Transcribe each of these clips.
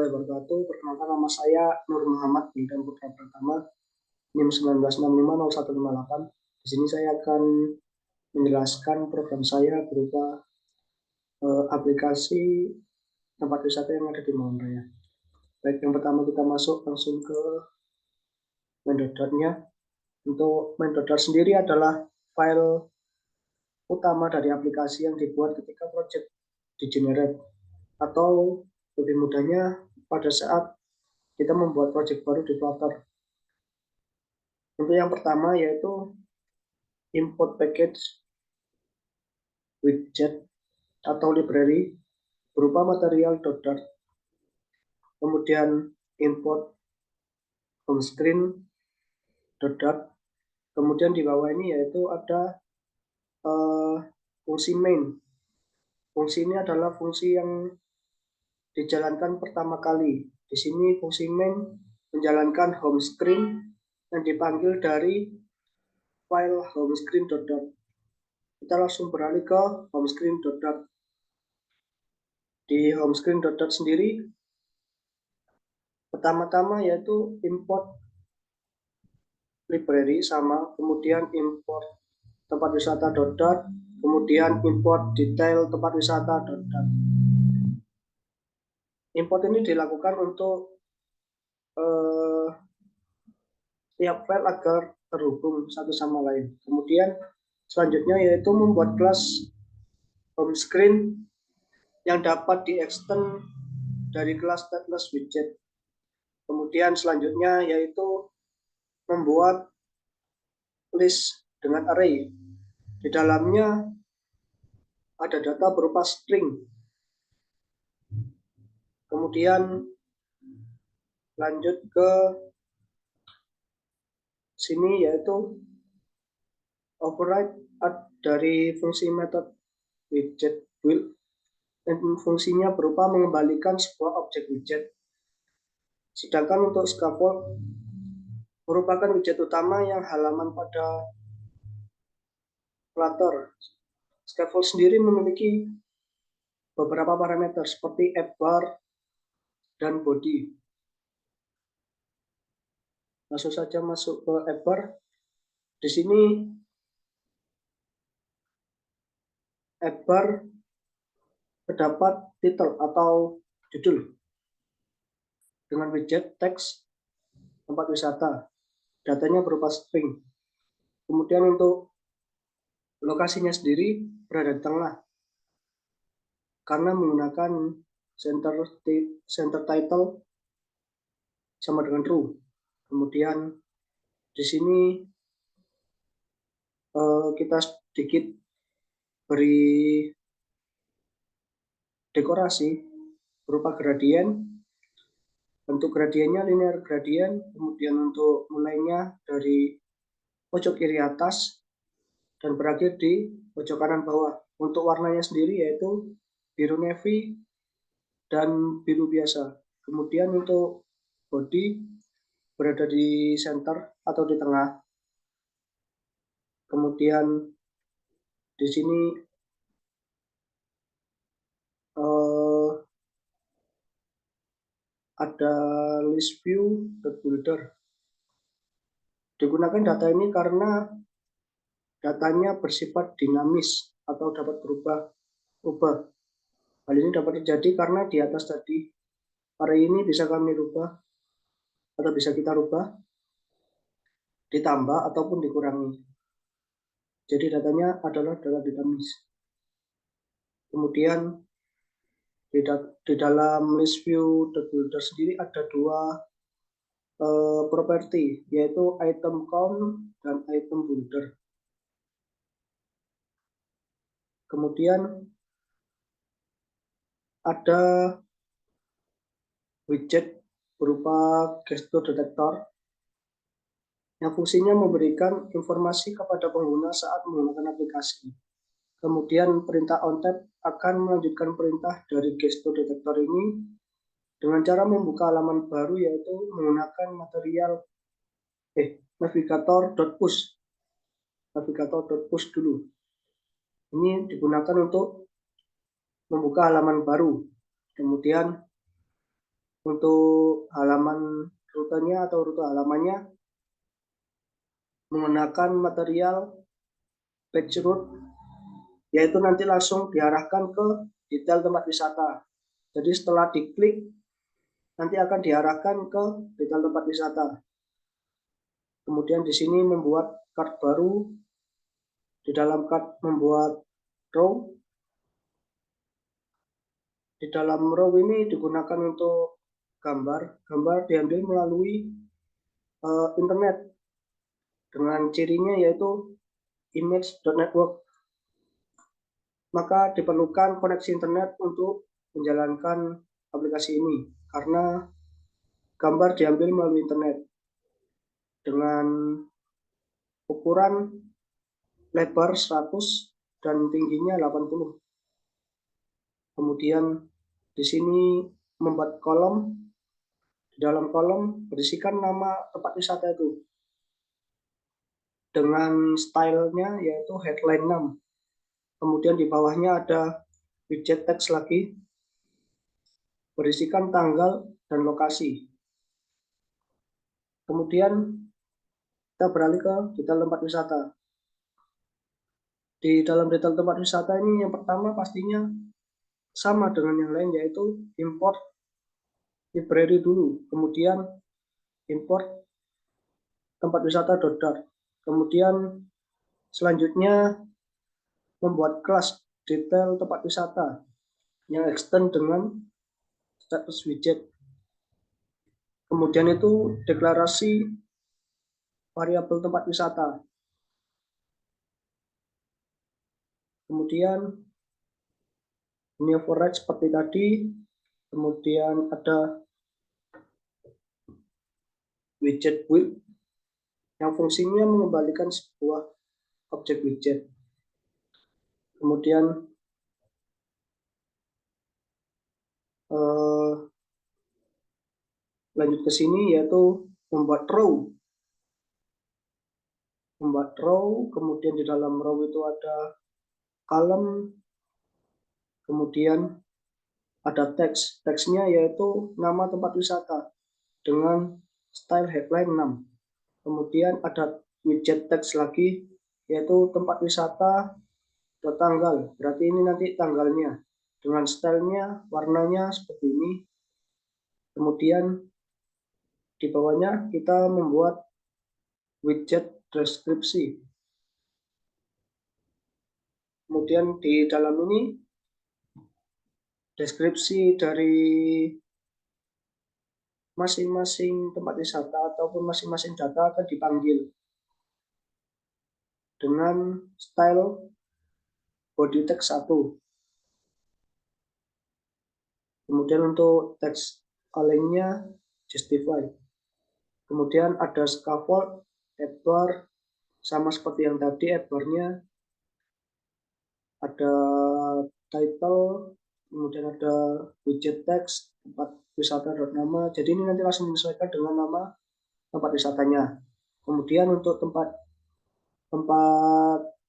warahmatullahi wabarakatuh. Perkenalkan, nama saya Nur Muhammad Bintang Putra Pratama, NIM 19650158. Di sini saya akan menjelaskan program saya berupa aplikasi tempat wisata yang ada di Malang Raya. Baik, yang pertama kita masuk langsung ke main.dart-nya. Untuk main.dart sendiri adalah file utama dari aplikasi yang dibuat ketika project di-generate, atau lebih mudahnya pada saat kita membuat project baru di Flutter. Untuk yang pertama yaitu import package widget atau library berupa material.dart. Kemudian import home screen.dart. Kemudian di bawah ini yaitu ada fungsi main. Fungsi ini adalah fungsi yang dijalankan pertama kali. Di sini fungsi main menjalankan home screen yang dipanggil dari file home screen.dart. Kita langsung beralih ke home screen.dart. Di home screen.dart sendiri, pertama-tama yaitu import library sama, kemudian import tempat wisata.dart, kemudian import detail tempat wisata.dart. Import ini dilakukan untuk setiap file agar terhubung satu sama lain. Kemudian selanjutnya yaitu membuat kelas home screen yang dapat di-extend dari kelas stateless widget. Kemudian selanjutnya yaitu membuat list dengan array. Di dalamnya ada data berupa string. Kemudian lanjut ke sini yaitu override dari fungsi method widget build, dan fungsinya berupa mengembalikan sebuah objek widget. Sedangkan untuk scaffold merupakan widget utama yang halaman pada Flutter. Scaffold sendiri memiliki beberapa parameter seperti app bar dan body. Langsung saja masuk ke app bar. Di sini app bar terdapat title atau judul dengan widget teks tempat wisata. Datanya berupa string. Kemudian untuk lokasinya sendiri berada di tengah karena menggunakan center title sama dengan true. Kemudian di sini kita sedikit beri dekorasi berupa gradien. Bentuk gradiennya linear gradien. Kemudian untuk mulainya dari pojok kiri atas dan berakhir di pojok kanan bawah. Untuk warnanya sendiri yaitu biru navy dan biru biasa. Kemudian untuk body berada di center atau di tengah. Kemudian di sini ada list view builder. Digunakan data ini karena datanya bersifat dinamis atau dapat berubah. Hal ini dapat terjadi karena di atas tadi array ini bisa kami rubah atau bisa kita rubah, ditambah ataupun dikurangi. Jadi datanya adalah data dinamis. Kemudian di dalam list view builder sendiri ada dua properti, yaitu item count dan item builder. Kemudian ada widget berupa gesture detector yang fungsinya memberikan informasi kepada pengguna saat menggunakan aplikasi. Kemudian perintah ontap akan melanjutkan perintah dari gesture detector ini dengan cara membuka halaman baru, yaitu menggunakan navigator.push. Navigator.push dulu. Ini digunakan untuk membuka halaman baru. Kemudian Untuk halaman rutenya atau rute halamannya menggunakan material page route, yaitu nanti langsung diarahkan ke detail tempat wisata. Jadi setelah diklik nanti akan diarahkan ke detail tempat wisata. Kemudian di sini membuat card baru, di dalam card membuat row. Di dalam row ini digunakan untuk gambar diambil melalui internet dengan cirinya yaitu image.network. Maka diperlukan koneksi internet untuk menjalankan aplikasi ini karena gambar diambil melalui internet dengan ukuran lebar 100 dan tingginya 80. Kemudian di sini membuat kolom. Di dalam kolom berisikan nama tempat wisata itu dengan stylenya yaitu headline 6. Kemudian di bawahnya ada widget teks lagi berisikan tanggal dan lokasi. Kemudian kita beralih ke detail tempat wisata. Di dalam detail tempat wisata ini yang pertama pastinya sama dengan yang lain, yaitu import library dulu, kemudian import tempat wisata .dart. Kemudian selanjutnya membuat kelas detail tempat wisata yang extend dengan status widget. Kemudian itu deklarasi variabel tempat wisata. Kemudian ini override seperti tadi. Kemudian ada widget build yang fungsinya mengembalikan sebuah objek widget. Kemudian lanjut ke sini yaitu membuat row. Kemudian di dalam row itu ada column, kemudian ada teks. Teksnya yaitu nama tempat wisata dengan style headline 6. Kemudian ada widget teks lagi yaitu tempat wisata tanggal. Berarti ini nanti tanggalnya dengan stylenya, warnanya seperti ini. Kemudian di bawahnya kita membuat widget deskripsi. Kemudian di dalam ini deskripsi dari masing-masing tempat wisata ataupun masing-masing data akan dipanggil dengan style body text 1. Kemudian untuk teks calling-nya justify. Kemudian ada scaffold, adbar, sama seperti yang tadi, adbar-nya ada title, kemudian ada widget text, tempat wisata nama. Jadi ini nanti langsung menyesuaikan dengan nama tempat wisatanya. Kemudian untuk tempat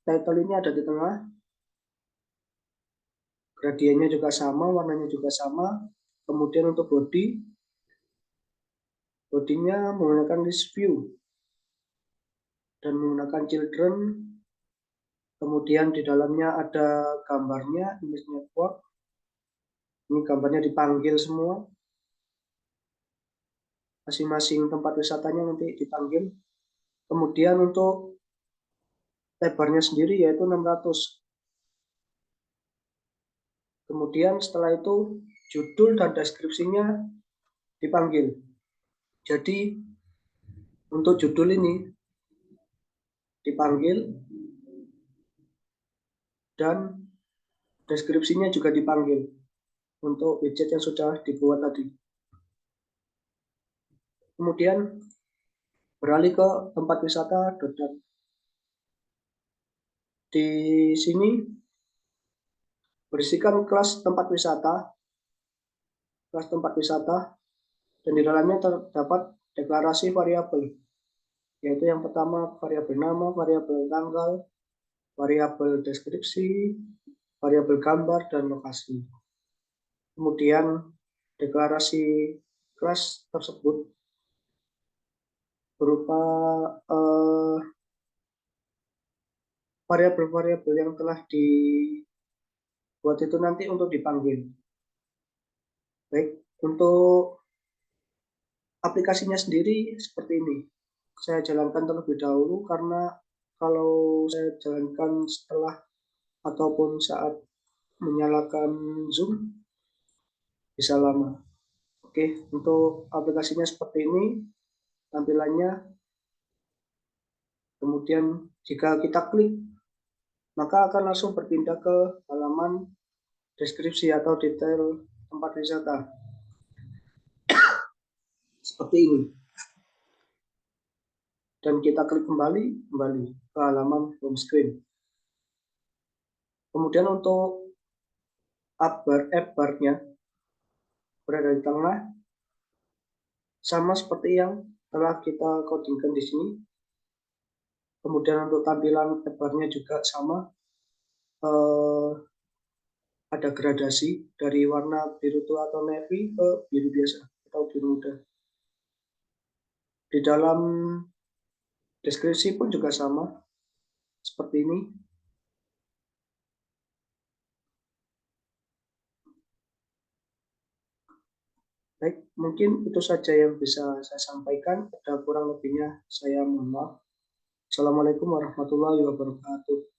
title ini ada di tengah, gradiennya juga sama, warnanya juga sama. Kemudian untuk bodinya menggunakan list view dan menggunakan children. Kemudian di dalamnya ada gambarnya, image network. Ini gambarnya dipanggil semua. Masing-masing tempat wisatanya nanti dipanggil. Kemudian untuk lebarnya sendiri yaitu 600. Kemudian setelah itu judul dan deskripsinya dipanggil. Jadi untuk judul ini dipanggil dan deskripsinya juga dipanggil untuk widget yang sudah dibuat tadi. Kemudian beralih ke tempat wisata .dart. Di sini berisikan kelas tempat wisata, dan di dalamnya terdapat deklarasi variabel, yaitu yang pertama variabel nama, variabel tanggal, variabel deskripsi, variabel gambar, dan lokasi. Kemudian deklarasi kelas tersebut berupa variabel-variabel yang telah dibuat itu nanti untuk dipanggil. Baik, untuk aplikasinya sendiri seperti ini. Saya jalankan terlebih dahulu karena kalau saya jalankan setelah ataupun saat menyalakan Zoom bisa lama. Oke, untuk aplikasinya seperti ini tampilannya. Kemudian jika kita klik, maka akan langsung berpindah ke halaman deskripsi atau detail tempat wisata. Seperti ini. Dan kita klik kembali ke halaman home screen. Kemudian untuk app bar-nya berada di tengah, sama seperti yang telah kita codingkan di sini. Kemudian untuk tampilan app bar-nya juga sama, ada gradasi dari warna biru tua atau navy ke biru biasa atau biru muda. Di dalam deskripsi pun juga sama, seperti ini. Baik, mungkin itu saja yang bisa saya sampaikan. Ada kurang lebihnya saya mohon maaf. Assalamualaikum warahmatullahi wabarakatuh.